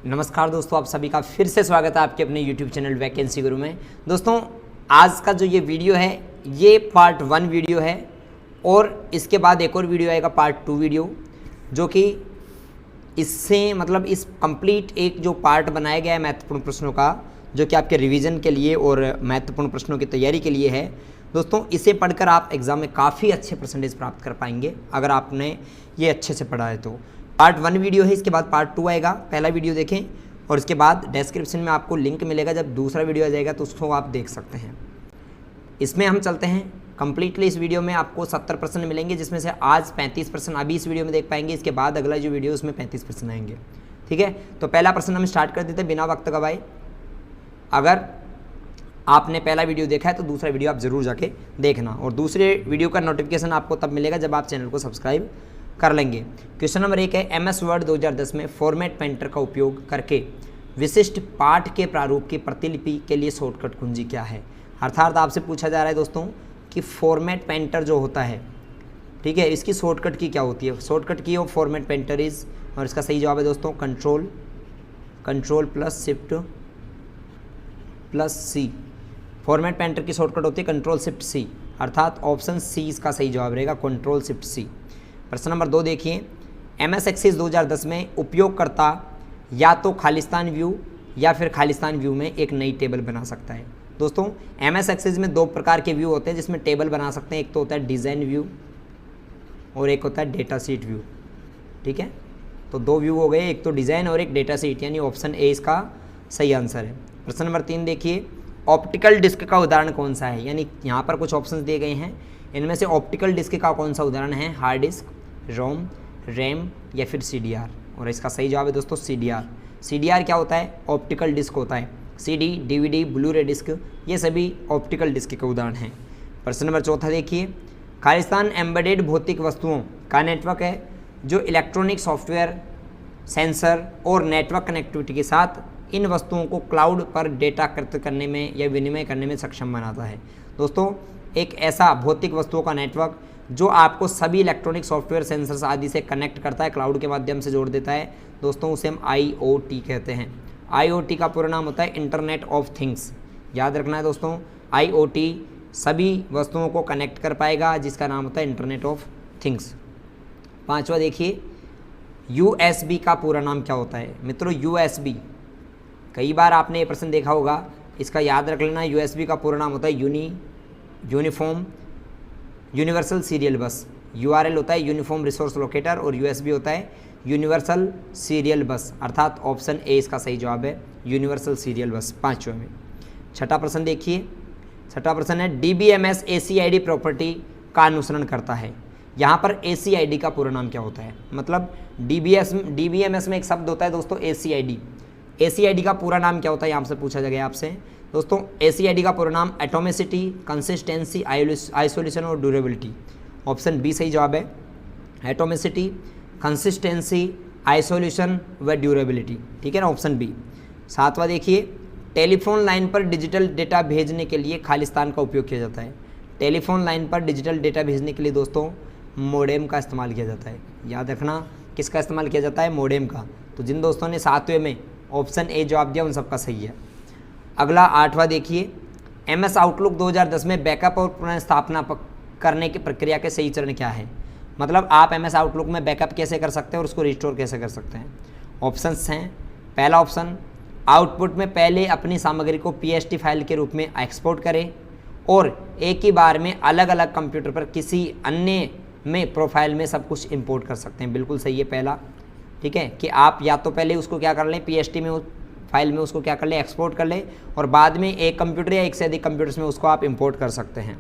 नमस्कार दोस्तों, आप सभी का फिर से स्वागत है आपके अपने YouTube चैनल वैकेंसी गुरु में। दोस्तों आज का जो ये वीडियो है ये पार्ट 1 वीडियो है और इसके बाद एक और वीडियो आएगा पार्ट 2 वीडियो, जो कि इससे मतलब इस कंप्लीट एक जो पार्ट बनाया गया है महत्वपूर्ण प्रश्नों का, जो कि आपके रिवीजन के लिए और महत्वपूर्ण प्रश्नों की तैयारी के लिए है। दोस्तों इसे पढ़कर आप एग्ज़ाम में काफ़ी अच्छे परसेंटेज प्राप्त कर पाएंगे अगर आपने ये अच्छे से पढ़ा है तो। पार्ट 1 वीडियो है, इसके बाद पार्ट 2 आएगा। पहला वीडियो देखें और इसके बाद डिस्क्रिप्शन में आपको लिंक मिलेगा, जब दूसरा वीडियो आ जाएगा तो उसको आप देख सकते हैं। इसमें हम चलते हैं कंप्लीटली। इस वीडियो में आपको 70% मिलेंगे, जिसमें से आज 35% अभी इस वीडियो में देख पाएंगे, इसके बाद अगला जो वीडियो उसमें 35% आएंगे। ठीक है, तो पहला प्रश्न हम स्टार्ट कर देते हैं बिना वक्त गवाए। अगर आपने पहला वीडियो देखा है तो दूसरा वीडियो आप ज़रूर जाके देखना, और दूसरे वीडियो का नोटिफिकेशन आपको तब मिलेगा जब आप चैनल को सब्सक्राइब कर लेंगे। क्वेश्चन नंबर 1 है, MS वर्ड 2010 में फॉर्मेट पेंटर का उपयोग करके विशिष्ट पाठ के प्रारूप की प्रतिलिपि के लिए शॉर्टकट कुंजी क्या है। अर्थात आपसे पूछा जा रहा है दोस्तों कि फॉर्मेट पेंटर जो होता है, ठीक है, इसकी शॉर्टकट की क्या होती है। शॉर्टकट की ऑफ फॉर्मेट पेंटर इज़, और इसका सही जवाब है दोस्तों कंट्रोल प्लस शिफ्ट प्लस सी। फॉर्मेट पेंटर की शॉर्टकट होती है कंट्रोल शिफ्ट सी, अर्थात ऑप्शन सी इसका सही जवाब रहेगा, कंट्रोल शिफ्ट सी। प्रश्न नंबर 2 देखिए, MS एक्सेस 2010 में उपयोगकर्ता या तो खालिस्तान व्यू या फिर खालिस्तान व्यू में एक नई टेबल बना सकता है। दोस्तों MS एक्सेस में 2 प्रकार के व्यू होते हैं जिसमें टेबल बना सकते हैं। एक तो होता है डिज़ाइन व्यू और एक होता है डेटा शीट व्यू। ठीक है, तो 2 व्यू हो गए, एक तो डिज़ाइन और एक डेटा शीट, यानी ऑप्शन ए इसका सही आंसर है। प्रश्न नंबर 3 देखिए, ऑप्टिकल डिस्क का उदाहरण कौन सा है। यानी यहाँ पर कुछ ऑप्शन दिए गए हैं, इनमें से ऑप्टिकल डिस्क का कौन सा उदाहरण है। हार्ड डिस्क, रोम, रैम या फिर CDR, और इसका सही जवाब है दोस्तों CDR। CDR क्या होता है, ऑप्टिकल डिस्क होता है। CD, DVD, ब्लू रे डिस्क, ये सभी ऑप्टिकल डिस्क के उदाहरण हैं। प्रश्न नंबर 4 देखिए, खालिस्तान एम्बेडेड भौतिक वस्तुओं का नेटवर्क है जो इलेक्ट्रॉनिक सॉफ्टवेयर, सेंसर और नेटवर्क कनेक्टिविटी के साथ इन वस्तुओं को क्लाउड पर डेटा एकत्रित करने में या विनिमय करने में सक्षम बनाता है। दोस्तों एक ऐसा भौतिक वस्तुओं का नेटवर्क जो आपको सभी इलेक्ट्रॉनिक सॉफ्टवेयर, सेंसर्स आदि से कनेक्ट करता है, क्लाउड के माध्यम से जोड़ देता है, दोस्तों उसे हम IoT कहते हैं। IoT का पूरा नाम होता है इंटरनेट ऑफ थिंग्स। याद रखना है दोस्तों, IoT सभी वस्तुओं को कनेक्ट कर पाएगा, जिसका नाम होता है इंटरनेट ऑफ थिंग्स। 5वां देखिए, USB का पूरा नाम क्या होता है। मित्रों USB, कई बार आपने ये प्रश्न देखा होगा, इसका याद रख लेना। USB का पूरा नाम होता है यूनिफॉर्म यूनिवर्सल सीरियल बस। URL होता है यूनिफॉर्म रिसोर्स लोकेटर और USB होता है यूनिवर्सल सीरियल बस, अर्थात ऑप्शन ए इसका सही जवाब है, यूनिवर्सल सीरियल बस। 5वें में 6ठा प्रश्न देखिए, 6ठा प्रश्न है, DBMS ACID प्रॉपर्टी का अनुसरण करता है। यहाँ पर ACID का पूरा नाम क्या होता है। मतलब DBMS में एक शब्द होता है दोस्तों ACID। ACID का पूरा नाम क्या होता है, यहाँ से पूछा गया आपसे। दोस्तों ACID का पूरा नाम एटोमिसिटी, कंसिस्टेंसी, आइसोलेशन और ड्यूरेबिलिटी। ऑप्शन बी सही जवाब है, एटोमिसिटी, कंसिस्टेंसी, आइसोलेशन व ड्यूरेबिलिटी। ठीक है ना, ऑप्शन बी। 7वां देखिए, टेलीफोन लाइन पर डिजिटल डेटा भेजने के लिए खालिस्तान का उपयोग किया जाता है। टेलीफोन लाइन पर डिजिटल डेटा भेजने के लिए दोस्तों मोडेम का इस्तेमाल किया जाता है। याद रखना किसका इस्तेमाल किया जाता है, मोडेम का। तो जिन दोस्तों ने 7वें में ऑप्शन ए जवाब दिया उन सबका सही है। अगला 8वां देखिए, MS आउटलुक 2010 में बैकअप और पुनर्स्थापना करने की प्रक्रिया के सही चरण क्या है। मतलब आप MS आउटलुक में बैकअप कैसे कर सकते हैं और उसको रिस्टोर कैसे कर सकते हैं। ऑप्शंस हैं, पहला ऑप्शन, आउटपुट में पहले अपनी सामग्री को PST फाइल के रूप में एक्सपोर्ट करें और एक ही बार में अलग अलग कंप्यूटर पर किसी अन्य में प्रोफाइल में सब कुछ इंपोर्ट कर सकते हैं। बिल्कुल सही है पहला। ठीक है, कि आप या तो पहले उसको क्या कर लें, PST में फाइल में उसको क्या कर लें, एक्सपोर्ट कर लें, और बाद में एक कंप्यूटर या एक से अधिक कंप्यूटर्स में उसको आप इंपोर्ट कर सकते हैं।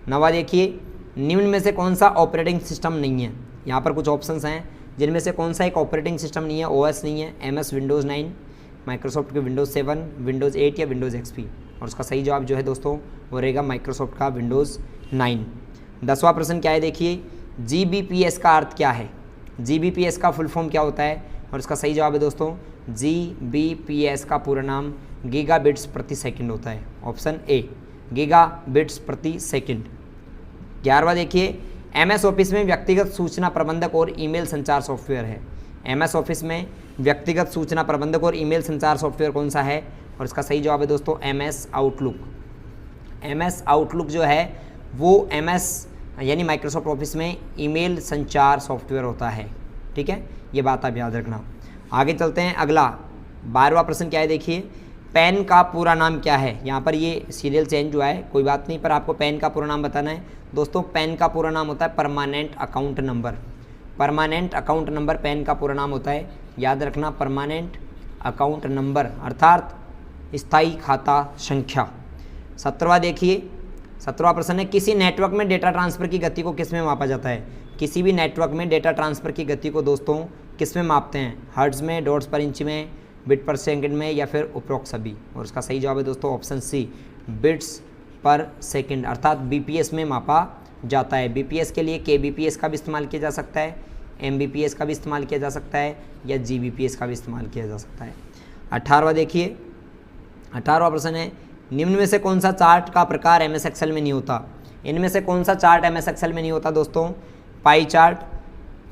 9वां देखिए, निम्न में से कौन सा ऑपरेटिंग सिस्टम नहीं है। यहाँ पर कुछ ऑप्शंस हैं जिनमें से कौन सा एक ऑपरेटिंग सिस्टम नहीं है। OS नहीं है, MS विंडोज़ 9, माइक्रोसॉफ्ट के विंडोज़ 7, विंडोज़ 8 या विंडोज़ XP, और उसका सही जवाब जो है दोस्तों वो रहेगा माइक्रोसॉफ्ट का विंडोज़ 9। 10वां प्रश्न क्या है देखिए, GBPS का अर्थ क्या है। GBPS का फुल फॉर्म क्या होता है, और इसका सही जवाब है दोस्तों GBPS का पूरा नाम गीगाबिट्स प्रति सेकंड होता है। ऑप्शन ए, गीगाबिट्स प्रति सेकंड। 11वां देखिए, MS ऑफिस में व्यक्तिगत सूचना प्रबंधक और ईमेल संचार सॉफ्टवेयर है। MS ऑफिस में व्यक्तिगत सूचना प्रबंधक और ईमेल संचार सॉफ्टवेयर कौन सा है? और इसका सही जवाब है दोस्तों MS आउटलुक। MS आउटलुक जो है वो MS यानी माइक्रोसॉफ्ट ऑफिस में ईमेल संचार सॉफ्टवेयर होता है। ठीक है, ये बात आप याद रखना। आगे चलते हैं, अगला 12वां प्रश्न क्या है देखिए, पैन का पूरा नाम क्या है? यहाँ पर ये सीरियल चेंज हुआ है, कोई बात नहीं, पर आपको पैन का पूरा नाम बताना है। दोस्तों पैन का पूरा नाम होता है permanent account number. Permanent account number pan का पूरा नाम होता है, याद रखना, परमानेंट अकाउंट नंबर अर्थात स्थायी खाता संख्या। 17वां देखिए, 17वां प्रश्न है, किसी नेटवर्क में डेटा ट्रांसफ़र की गति को किस में मापा जाता है? किसी भी नेटवर्क में डेटा ट्रांसफ़र की गति को दोस्तों किस में मापते हैं? हर्ट्ज़ में, डॉट्स पर इंच में, बिट पर सेकंड में, या फिर उपरोक्त सभी? और इसका सही जवाब है दोस्तों ऑप्शन सी, बिट्स पर सेकंड अर्थात BPS में मापा जाता है। BPS के लिए KBPS का भी इस्तेमाल किया जा सकता है, MBPS का भी इस्तेमाल किया जा सकता है, या GBPS का भी इस्तेमाल किया जा सकता है। 18वां देखिए, 18वां प्रश्न है, निम्न में से कौन सा चार्ट का प्रकार MS एक्सेल में नहीं होता? इनमें से कौन सा चार्ट MS एक्सेल में नहीं होता दोस्तों? Pie chart,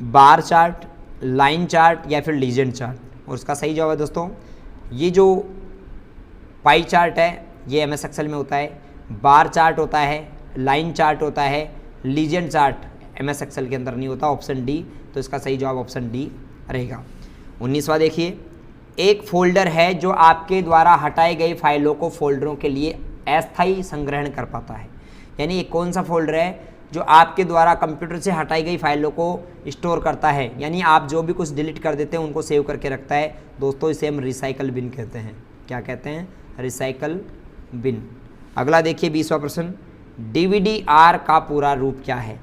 bar chart, line chart, या फिर लीजेंड चार्ट? और इसका सही जवाब है दोस्तों, ये जो पाई चार्ट है ये MS एक्सेल में होता है, बार चार्ट होता है, लाइन चार्ट होता है, लीजेंड चार्ट MS एक्सेल के अंदर नहीं होता, ऑप्शन डी। तो इसका सही जवाब ऑप्शन डी रहेगा। 19वां देखिए, एक फोल्डर है जो आपके द्वारा हटाई गई फाइलों को फोल्डरों के लिए अस्थायी संग्रहण कर पाता है। यानी एक कौन सा फोल्डर है जो आपके द्वारा कंप्यूटर से हटाई गई फाइलों को स्टोर करता है, यानी आप जो भी कुछ डिलीट कर देते हैं उनको सेव करके रखता है दोस्तों, इसे हम रिसाइकल बिन कहते हैं। क्या कहते हैं? Recycle bin. अगला देखिए 20वां प्रश्न, DVD-R का पूरा रूप क्या है?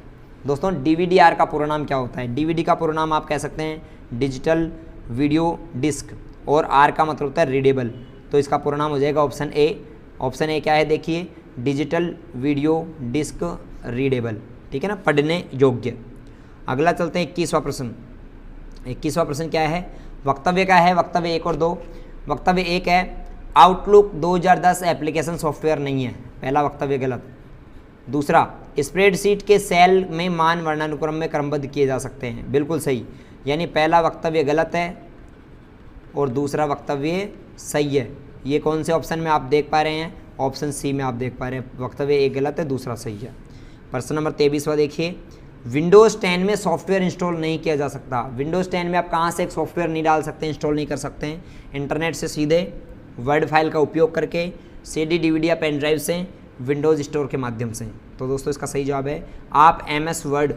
दोस्तों DVD-R का पूरा नाम क्या होता है? DVD का पूरा नाम आप कह सकते हैं डिजिटल वीडियो डिस्क, और R का मतलब होता है रीडेबल। तो इसका पूरा नाम हो जाएगा ऑप्शन ए। ऑप्शन ए क्या है देखिए, डिजिटल वीडियो डिस्क रीडेबल। ठीक है ना, पढ़ने योग्य। अगला चलते हैं 21वां प्रश्न। 21वां प्रश्न क्या है? वक्तव्य का है, वक्तव्य 1 और 2। वक्तव्य 1 है, आउटलुक 2010 एप्लीकेशन सॉफ्टवेयर नहीं है। पहला वक्तव्य गलत। दूसरा, स्प्रेडशीट के सेल में मान वर्णानुक्रम में क्रमबद्ध किए जा सकते हैं, बिल्कुल सही। यानी पहला वक्तव्य गलत है और दूसरा वक्तव्य सही है। ये कौन से ऑप्शन में आप देख पा रहे हैं? ऑप्शन सी में आप देख पा रहे हैं, वक्तव्य 1 गलत है, दूसरा सही है। प्रश्न नंबर 23वां देखिए, विंडोज़ 10 में सॉफ्टवेयर इंस्टॉल नहीं किया जा सकता। विंडोज़ 10 में आप कहाँ से एक सॉफ्टवेयर नहीं डाल सकते, इंस्टॉल नहीं कर सकते हैं? इंटरनेट से सीधे वर्ड फाइल का उपयोग करके, CD, DVD या पेन ड्राइव से, विंडोज़ स्टोर के माध्यम से। तो दोस्तों इसका सही जवाब है, आप MS वर्ड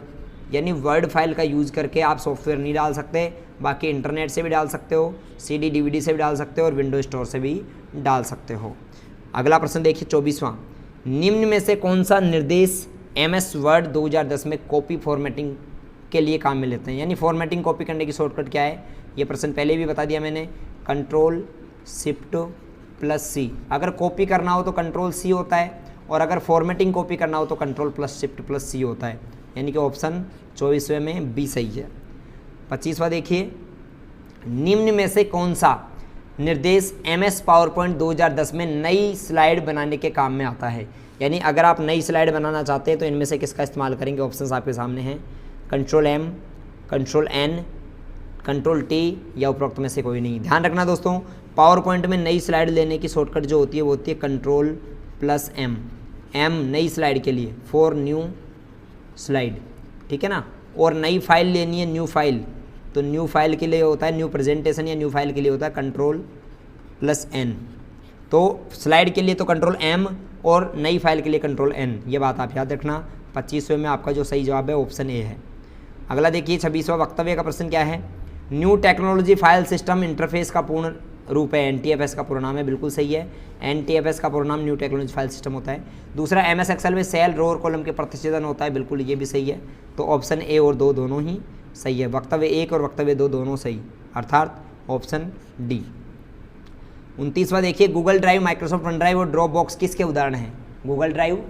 यानी वर्ड फाइल का यूज़ करके आप सॉफ्टवेयर नहीं डाल सकते, बाकी इंटरनेट से भी डाल सकते हो, CD, DVD से भी डाल सकते हो, और विंडोज स्टोर से भी डाल सकते हो। अगला प्रश्न देखिए 24वां, निम्न में से कौन सा निर्देश MS वर्ड 2010 में कॉपी फॉर्मेटिंग के लिए काम में लेते हैं? यानी फॉर्मेटिंग कॉपी करने की शॉर्टकट क्या है? ये प्रश्न पहले भी बता दिया मैंने, Ctrl+C। अगर कॉपी करना हो तो Ctrl+C होता है, और अगर फॉर्मेटिंग कॉपी करना हो तो Ctrl+Shift+C होता है। यानी कि ऑप्शन 24वें में बी सही है। 25वां देखिए, निम्न में से कौन सा निर्देश MS पावरपॉइंट 2010 में नई स्लाइड बनाने के काम में आता है? यानी अगर आप नई स्लाइड बनाना चाहते हैं तो इनमें से किसका इस्तेमाल करेंगे? ऑप्शंस आपके सामने हैं, Ctrl+M, Ctrl+N, Ctrl+T या उपरोक्त में से कोई नहीं। ध्यान रखना दोस्तों, पावर पॉइंट में नई स्लाइड लेने की शॉर्टकट जो होती है वो होती है Ctrl+M। M नई स्लाइड के लिए, फॉर न्यू स्लाइड, ठीक है ना। और नई फाइल लेनी है, न्यू फाइल, तो न्यू फाइल के लिए होता है, न्यू प्रेजेंटेशन या न्यू फाइल के लिए होता है Ctrl+N। तो स्लाइड के लिए तो Ctrl+M और नई फाइल के लिए Ctrl+N, ये बात आप याद रखना। 25वें में आपका जो सही जवाब है ऑप्शन ए है। अगला देखिए 26वां वक्तव्य का प्रश्न क्या है? New technology file system interface का पूर्ण रूप है, NTFS का पूरा नाम है, बिल्कुल सही है। NTFS का पूरा नाम न्यू टेक्नोलॉजी फाइल सिस्टम होता है। दूसरा, MS एक्सेल में सेल, रो और कॉलम के प्रतिच्छेदन होता है, बिल्कुल ये भी सही है। तो ऑप्शन ए और 2 दोनों ही सही है। वक्तव्य 1 और वक्तव्य 2 दोनों सही, अर्थात ऑप्शन डी। 29वां देखिए, Google Drive, Microsoft OneDrive और ड्रॉप बॉक्स किसके उदाहरण हैं? Google Drive,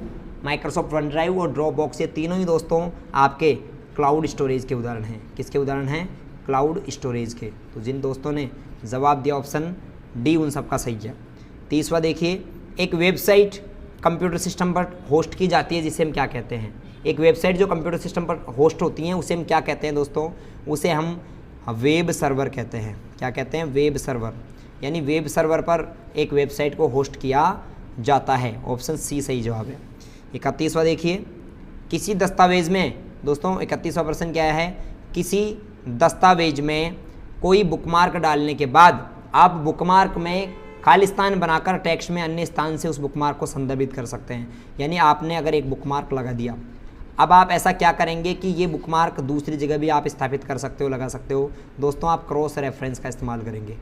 Microsoft OneDrive और ड्रॉप बॉक्स, ये तीनों ही दोस्तों आपके क्लाउड स्टोरेज के उदाहरण हैं। किसके उदाहरण हैं? क्लाउड स्टोरेज के। तो जिन दोस्तों ने जवाब दिया ऑप्शन डी, उन सबका सही है। 30वां देखिए, एक वेबसाइट कंप्यूटर सिस्टम पर होस्ट की जाती है जिसे हम क्या कहते हैं? एक वेबसाइट जो कंप्यूटर सिस्टम पर होस्ट होती हैं उसे हम क्या कहते हैं दोस्तों? उसे हम वेब सर्वर कहते हैं। क्या कहते हैं? वेब सर्वर, यानी वेब सर्वर पर एक वेबसाइट को होस्ट किया जाता है। ऑप्शन सी सही जवाब है। 31वां देखिए, किसी दस्तावेज में, दोस्तों 31वां प्रश्न क्या है? किसी दस्तावेज में कोई बुकमार्क डालने के बाद आप बुकमार्क में खालिस्तान बनाकर टेक्स्ट में अन्य स्थान से उस बुकमार्क को संदर्भित कर सकते हैं। यानी आपने अगर एक बुकमार्क लगा दिया, अब आप ऐसा क्या करेंगे कि ये बुकमार्क दूसरी जगह भी आप स्थापित कर सकते हो, लगा सकते हो। दोस्तों आप क्रॉस रेफरेंस का इस्तेमाल करेंगे।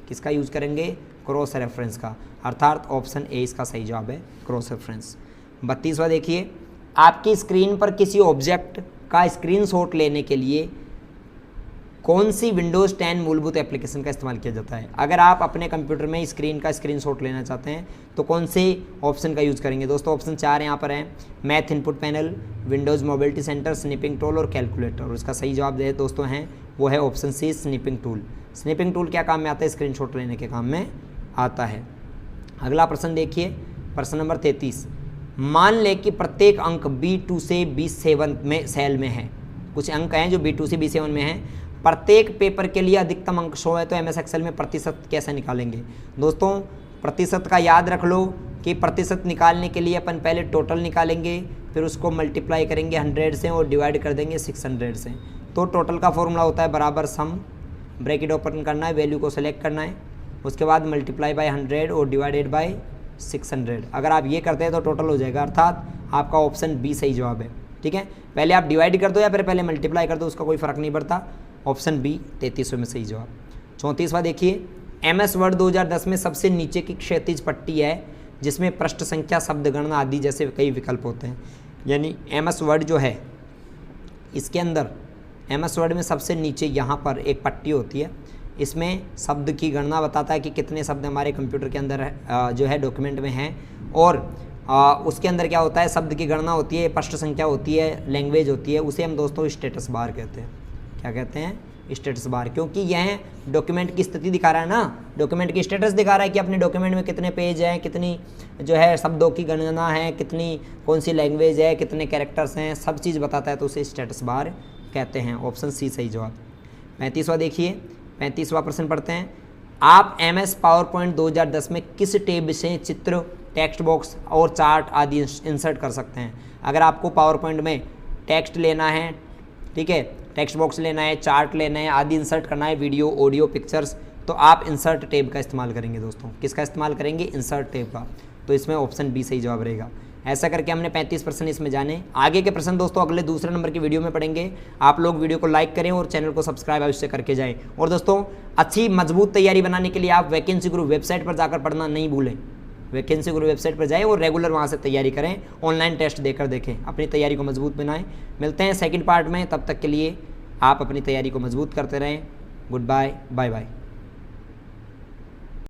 किसका यूज़ करेंगे? क्रॉस रेफरेंस का, अर्थात ऑप्शन ए इसका सही जवाब है, क्रॉस रेफरेंस। 32वां देखिए, आपकी स्क्रीन पर किसी ऑब्जेक्ट का स्क्रीनशॉट लेने के लिए कौन सी विंडोज़ 10 मूलभूत एप्लीकेशन का इस्तेमाल किया जाता है? अगर आप अपने कंप्यूटर में स्क्रीन का स्क्रीनशॉट लेना चाहते हैं तो कौन से ऑप्शन का यूज़ करेंगे? दोस्तों ऑप्शन 4 यहाँ पर हैं, math input panel, Windows mobility centre, snipping tool और कैलकुलेटर। और इसका सही जवाब दे दोस्तों हैं वो है option C, snipping tool. Snipping tool क्या काम में आता है? स्क्रीनशॉट लेने के काम में आता है। अगला प्रश्न देखिए, प्रश्न नंबर 33। मान लें कि प्रत्येक अंक B2 से B7 में सेल में है। कुछ अंक हैं जो B2 से B7 में हैं। प्रत्येक पेपर के लिए अधिकतम अंक 100 है, तो MS एक्सेल में प्रतिशत कैसे निकालेंगे? दोस्तों प्रतिशत का याद रख लो कि प्रतिशत निकालने के लिए अपन पहले टोटल निकालेंगे, फिर उसको मल्टीप्लाई करेंगे 100 से और डिवाइड कर देंगे 600 से। तो टोटल का फॉर्मूला होता है बराबर सम, ब्रैकेट ओपन करना है, वैल्यू को सेलेक्ट करना है, उसके बाद मल्टीप्लाई बाय 100 और डिवाइडेड बाय 600। अगर आप ये करते हैं तो टोटल हो जाएगा, अर्थात आपका ऑप्शन बी सही जवाब है। ठीक है, पहले आप डिवाइड कर दो या फिर पहले मल्टीप्लाई कर दो, उसका कोई फ़र्क नहीं पड़ता। ऑप्शन बी 33वें में सही जवाब। 34वां देखिए, MS वर्ड 2010 में सबसे नीचे की क्षैतिज पट्टी है जिसमें पृष्ठ संख्या, शब्द गणना आदि जैसे कई विकल्प होते हैं। यानी MS वर्ड जो है इसके अंदर MS वर्ड में सबसे नीचे यहाँ पर एक पट्टी होती है, इसमें शब्द की गणना बताता है कि कितने शब्द हमारे कंप्यूटर के अंदर जो है डॉक्यूमेंट में हैं, और उसके अंदर क्या होता है? शब्द की गणना होती है, पृष्ठ संख्या होती है, लैंग्वेज होती है, उसे हम दोस्तों स्टेटस बार कहते हैं। क्या कहते हैं? स्टेटस बार, क्योंकि यह डॉक्यूमेंट की स्थिति दिखा रहा है ना, डॉक्यूमेंट की स्टेटस दिखा रहा है कि अपने डॉक्यूमेंट में कितने पेज हैं, कितनी जो है शब्दों की गणना है, कितनी कौन सी लैंग्वेज है, कितने कैरेक्टर्स हैं, सब चीज़ बताता है, तो उसे स्टेटस बार कहते हैं। ऑप्शन सी सही जवाब। 35वां देखिए, 35वां प्रश्न पढ़ते हैं। आप MS पावरपॉइंट 2010 में किस टेब से चित्र, टेक्स्ट बॉक्स और चार्ट आदि इंसर्ट कर सकते हैं? अगर आपको पावरपॉइंट में टेक्स्ट लेना है, ठीक है, टेक्स्ट बॉक्स लेना है, चार्ट लेना है, आदि इंसर्ट करना है, वीडियो, ऑडियो, पिक्चर्स, तो आप इंसर्ट टैब का इस्तेमाल करेंगे। दोस्तों किसका इस्तेमाल करेंगे? इंसर्ट टैब का। तो इसमें ऑप्शन बी सही जवाब रहेगा। ऐसा करके हमने 35 प्रश्न इसमें जाने। आगे के प्रश्न दोस्तों अगले दूसरे नंबर की वीडियो में पढ़ेंगे। आप लोग वीडियो को लाइक करें और चैनल को सब्सक्राइब अवश्य करके जाएं। और दोस्तों अच्छी मजबूत तैयारी बनाने के लिए आप वैकेंसी गुरु वेबसाइट पर जाकर पढ़ना नहीं भूलें। वैकेंसी गुरु वेबसाइट पर जाएं और रेगुलर वहां से तैयारी करें, ऑनलाइन टेस्ट देकर देखें, अपनी तैयारी को मजबूत बनाएं। मिलते हैं सेकंड पार्ट में, तब तक के लिए आप अपनी तैयारी को मजबूत करते रहें। Goodbye, bye bye.